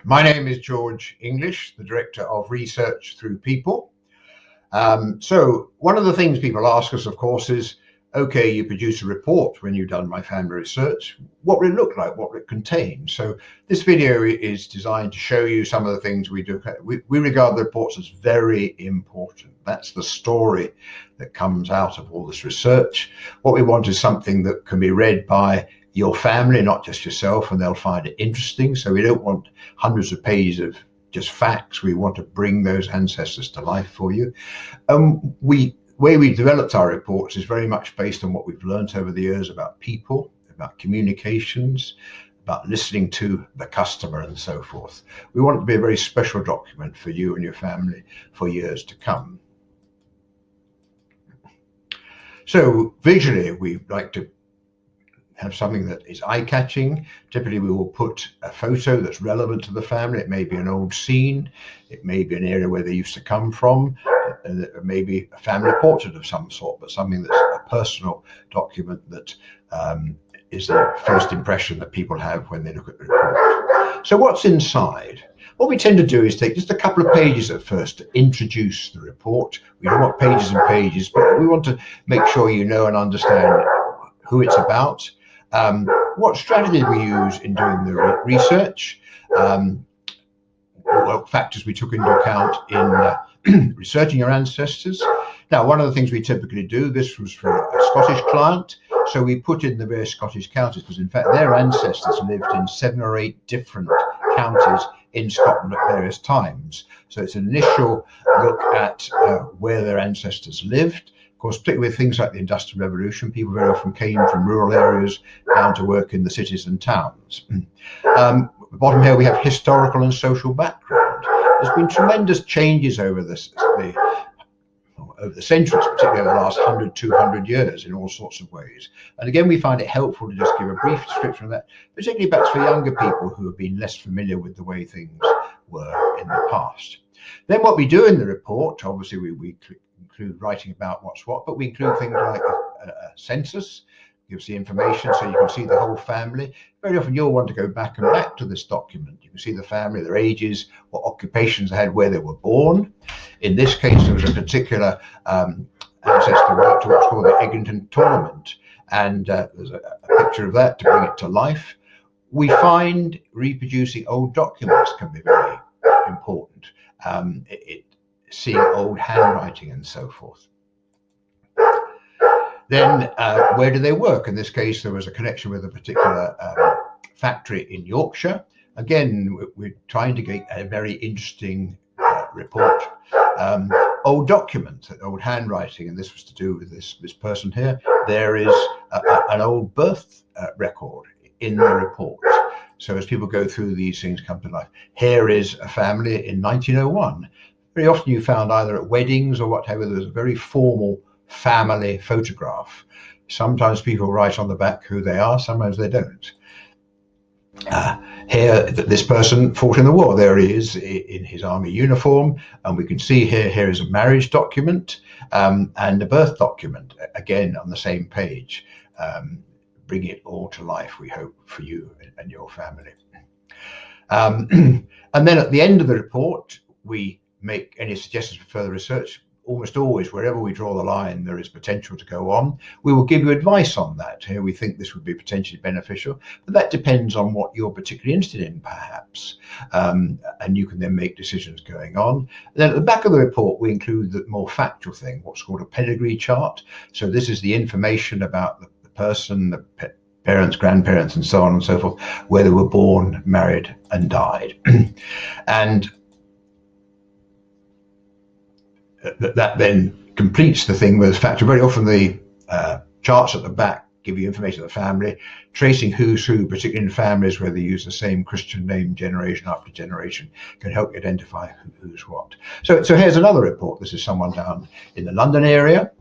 My name is George English, the Director of Research Through People. So one of the things people ask us, of course, is, okay, you produce a report when you've done my family research. What will it look like? What will it contain? So this video is designed to show you some of the things we do. We regard the reports as very important. That's the story that comes out of all this research. What we want is something that can be read by your family, not just yourself, and they'll find it interesting. So we don't want hundreds of pages of just facts. We want to bring those ancestors to life for you. The way we developed our reports is very much based on what we've learned over the years about people, about communications, about listening to the customer and so forth. We want it to be a very special document for you and your family for years to come. So visually, we like to have something that is eye-catching. Typically, we will put a photo that's relevant to the family. It may be an old scene. It may be an area where they used to come from. It may be a family portrait of some sort, but something that's a personal document that is the first impression that people have when they look at the report. So what's inside? What we tend to do is take just a couple of pages at first to introduce the report. We don't want pages and pages, but we want to make sure you know and understand who it's about, what strategy we use in doing the research, what factors we took into account in researching your ancestors. Now, one of the things we typically do, this was for a Scottish client, so we put in the various Scottish counties, because in fact their ancestors lived in 7 or 8 different counties in Scotland at various times. So it's an initial look at where their ancestors lived. Of course, particularly with things like the Industrial Revolution, people very often came from rural areas down to work in the cities and towns. At the bottom here, we have historical and social background. There's been tremendous changes over the centuries, particularly over the last 100, 200 years in all sorts of ways. And again, we find it helpful to just give a brief description of that, particularly perhaps for younger people who have been less familiar with the way things were in the past. Then what we do in the report, obviously we include writing about what's what, but we include things like a census, gives the information so you can see the whole family. Very often you'll want to go back to this document. You can see the family, their ages, what occupations they had, where they were born. In this case, there was a particular ancestor worked to what's called the Eglinton Tournament, and there's a picture of that to bring it to life. We find reproducing old documents can be very important. Seeing old handwriting and so forth. Then where do they work? In this case, there was a connection with a particular factory in Yorkshire. Again, we're trying to get a very interesting report. Old documents, old handwriting, and this was to do with this person here. There is an old birth record in the report. So as people go through these things come to life. Here is a family in 1901. Very often you found either at weddings or whatever, there was a very formal family photograph. Sometimes people write on the back who they are, sometimes they don't. Here, this person fought in the war. There he is in his army uniform, and we can see here is a marriage document and a birth document, again on the same page. Bring it all to life, we hope, for you and your family. And then at the end of the report, we make any suggestions for further research. Almost always, wherever we draw the line, there is potential to go on. We will give you advice on that. Here we think this would be potentially beneficial, but that depends on what you're particularly interested in, perhaps. And you can then make decisions going on. And then at the back of the report, we include the more factual thing, what's called a pedigree chart. So this is the information about the person, the parents, grandparents, and so on and so forth, where they were born, married, and died. And that then completes the thing with factor. Very often the charts at the back give you information of the family, tracing who's who, particularly in families where they use the same Christian name generation after generation, can help you identify who's what. So here's another report. This is someone down in the London area,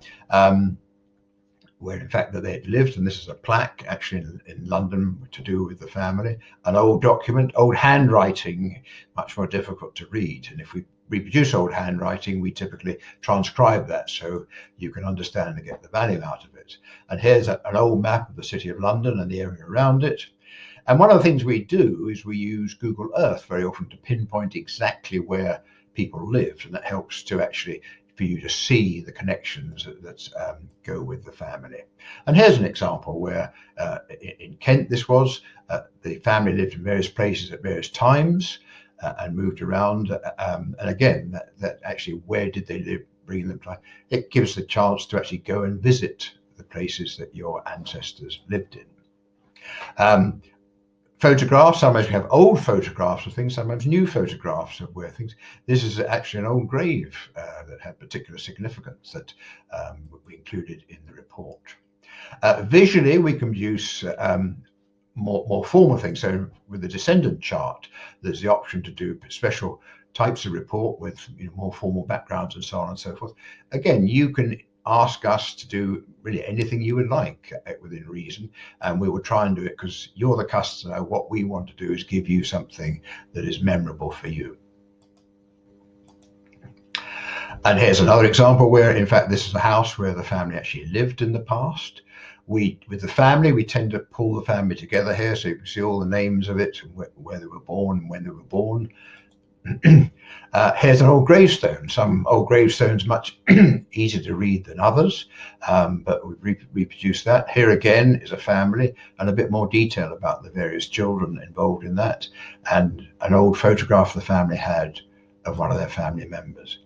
where in fact that they had lived, and this is a plaque actually in London to do with the family. An old document, old handwriting, much more difficult to read. And if we reproduce old handwriting, we typically transcribe that so you can understand and get the value out of it. And here's an old map of the City of London and the area around it. And one of the things we do is we use Google Earth very often to pinpoint exactly where people lived, and that helps to actually for you to see the connections that go with the family. And here's an example where in Kent this was, the family lived in various places at various times and moved around. And again, that actually, where did they live, bringing them to life? It gives the chance to actually go and visit the places that your ancestors lived in. Photographs, sometimes you have old photographs of things, sometimes new photographs of where things. This is actually an old grave that had particular significance that we included in the report. Visually, we can use more formal things. So with the descendant chart, there's the option to do special types of report with more formal backgrounds and so on and so forth. Again, you can ask us to do really anything you would like within reason, and we will try and do it because you're the customer. What we want to do is give you something that is memorable for you. And here's another example where, in fact, this is the house where the family actually lived in the past. With the family, we tend to pull the family together here, so you can see all the names of it, where they were born and when they were born. Here's an old gravestone. Some old gravestones much easier to read than others, but we reproduced that. Here again is a family and a bit more detail about the various children involved in that, and an old photograph the family had of one of their family members.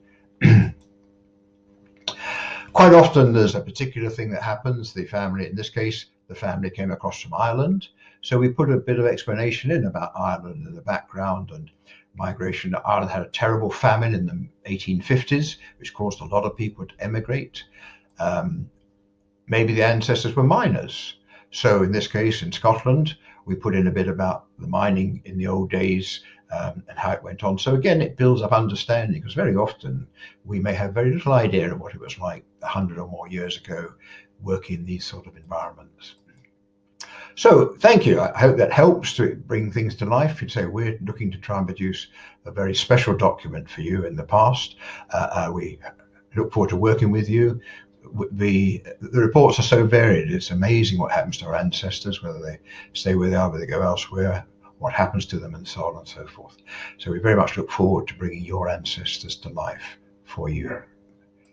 Quite often there's a particular thing that happens. The family, in this case, the family came across from Ireland. So we put a bit of explanation in about Ireland and the background and migration to Ireland. Had a terrible famine in the 1850s, which caused a lot of people to emigrate. Maybe the ancestors were miners. So in this case, in Scotland, we put in a bit about the mining in the old days and how it went on. So again, it builds up understanding, because very often we may have very little idea of what it was like 100 or more years ago working in these sort of environments. So thank you. I hope that helps to bring things to life. You'd say we're looking to try and produce a very special document for you in the past. We look forward to working with you. The reports are so varied. It's amazing what happens to our ancestors, whether they stay where they are, whether they go elsewhere, what happens to them, and so on and so forth. So we very much look forward to bringing your ancestors to life for you.